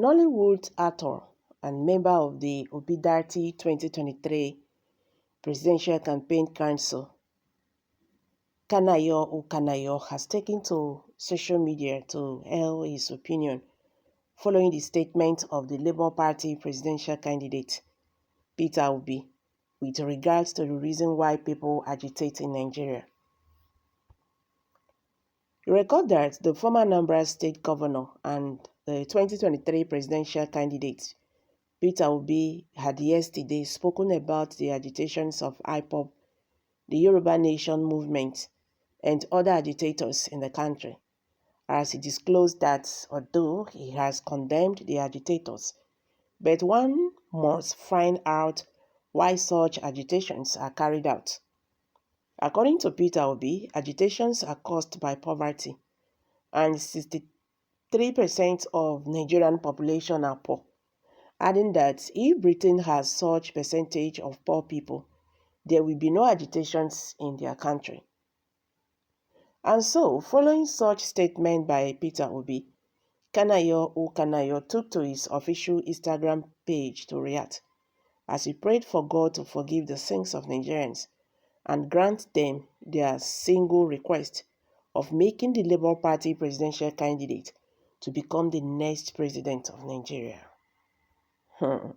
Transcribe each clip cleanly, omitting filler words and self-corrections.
Nollywood actor and member of the Obi 2023 Presidential Campaign Council, Kanayo has taken to social media to hail his opinion following the statement of the Labour Party presidential candidate, Peter Obi, with regards to the reason why people agitate in Nigeria. You recall that the former Anambra State Governor and the 2023 presidential candidate, Peter Obi, had yesterday spoken about the agitations of IPOB, the Yoruba Nation movement, and other agitators in the country, as he disclosed that although he has condemned the agitators, but one must find out why such agitations are carried out. According to Peter Obi, agitations are caused by poverty, and 63% of Nigerian population are poor, adding that if Britain has such percentage of poor people, there will be no agitations in their country. And so, following such statement by Peter Obi, Kanayo took to his official Instagram page to react, as he prayed for God to forgive the sins of Nigerians and grant them their single request of making the Labour Party presidential candidate to become the next president of Nigeria. You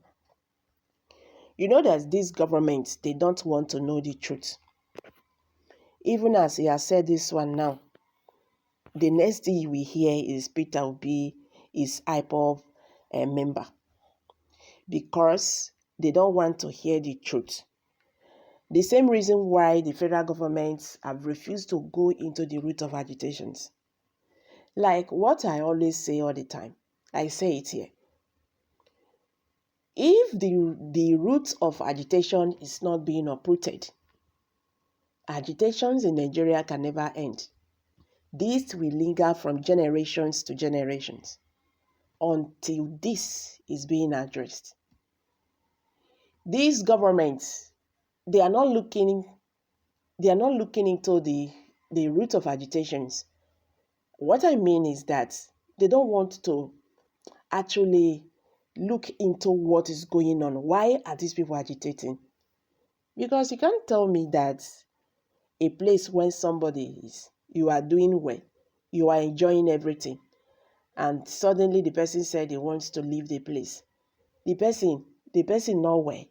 know that this government, they don't want to know the truth. Even as he has said this one now, the next thing we hear is Peter Obi is IPOB member, because they don't want to hear the truth. The same reason why the federal government have refused to go into the root of agitations. Like what I always say all the time, I say it here. If the root of agitation is not being uprooted, agitations in Nigeria can never end. This will linger from generations to generations until this is being addressed. These governments, they are not looking into the root of agitations. What I mean is that they don't want to actually look into what is going on. Why are these people agitating? Because you can't tell me that a place when somebody is, you are doing well, you are enjoying everything, and suddenly the person said he wants to leave the place. The person not well.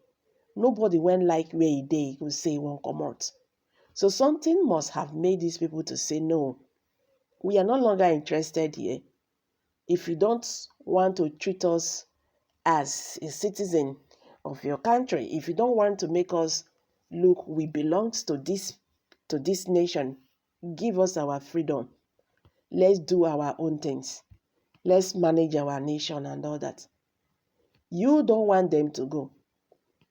Nobody went like where he dey, he could say he won't come out. So something must have made these people to say, no, we are no longer interested here. If you don't want to treat us as a citizen of your country, if you don't want to make us look we belong to this nation, give us our freedom. Let's do our own things. Let's manage our nation and all that. You don't want them to go.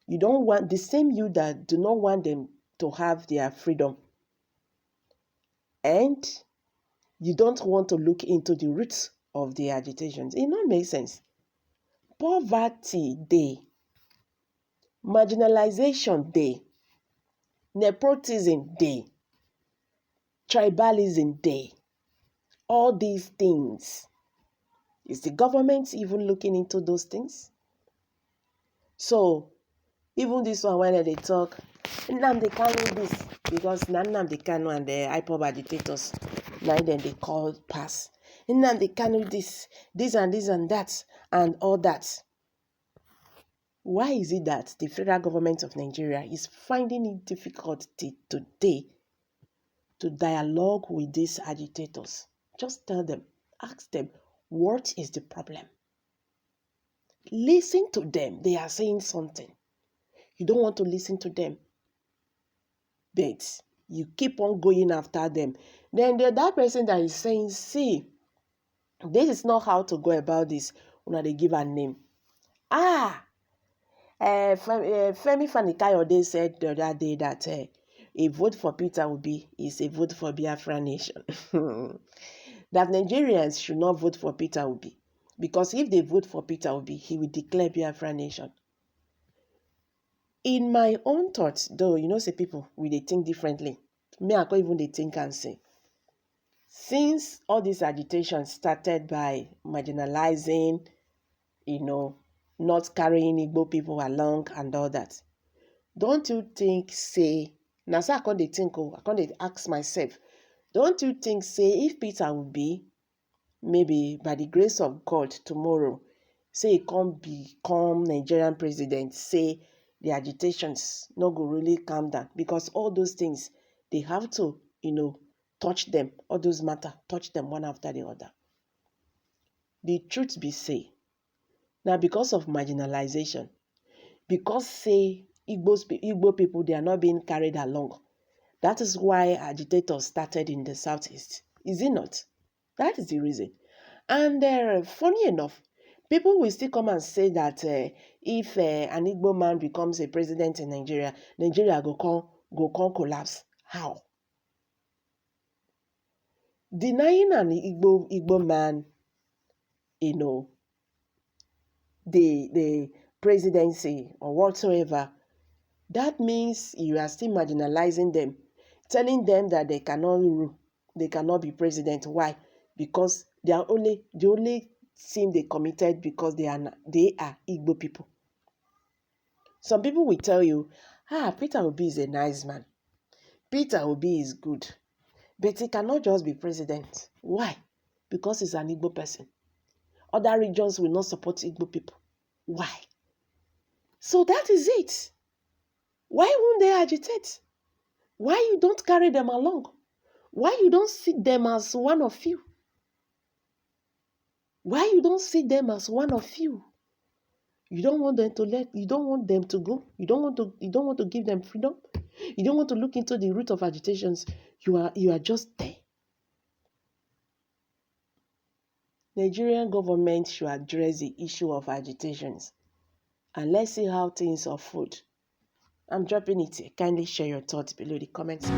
You don't want the same you that do not want them to have their freedom. And you don't want to look into the roots of the agitations. It don't make sense. Poverty day, marginalization day, nepotism day, tribalism day. All these things. Is the government even looking into those things? So, even this one when they talk, Nnamdi Kanu this, because Nnamdi Kanu and the IPOB agitators, now then they call pass. Nnamdi Kanu this and that, and all that. Why is it that the federal government of Nigeria is finding it difficult today to dialogue with these agitators? Just tell them, ask them, what is the problem? Listen to them. They are saying something. You don't want to listen to them, but you keep on going after them. Then that person that is saying, see, this is not how to go about this. When they give a name. Femi Fani-Kayode said the other day that a vote for Peter Obi is a vote for Biafra nation. That Nigerians should not vote for Peter Obi, because if they vote for Peter Obi, he will declare Biafra nation. In my own thoughts, though, say people they think differently. Me, I can't even they think and say. Since all this agitation started by marginalizing not carrying Igbo people along and all that. Don't you think, say, now so I can't ask myself, don't you think, say, if Peter will be, maybe by the grace of God tomorrow, say he can't become Nigerian president, say the agitations not go really calm down, because all those things, they have to, touch them, all those matter, touch them one after the other. The truth be say, now because of marginalization, because say Igbo people, they are not being carried along. That is why agitators started in the southeast. Is it not? That is the reason. And funny enough, people will still come and say that if an Igbo man becomes a president in Nigeria, Nigeria go collapse. How? Denying an Igbo man, the presidency or whatsoever, that means you are still marginalizing them, telling them that they cannot rule, they cannot be president. Why? Because they only seem they committed because they are Igbo people. Some people will tell you, Peter Obi is a nice man. Peter Obi is good. But he cannot just be president. Why? Because he's an Igbo person. Other regions will not support Igbo people. Why? So that is it. Why won't they agitate? Why you don't carry them along? Why you don't see them as one of you? Why you don't see them as one of you? You don't want them to go. You don't want to give them freedom. You don't want to look into the root of agitations. You are just there. Nigerian government should address the issue of agitations. And let's see how things unfold. I'm dropping it here. Kindly share your thoughts below the comments.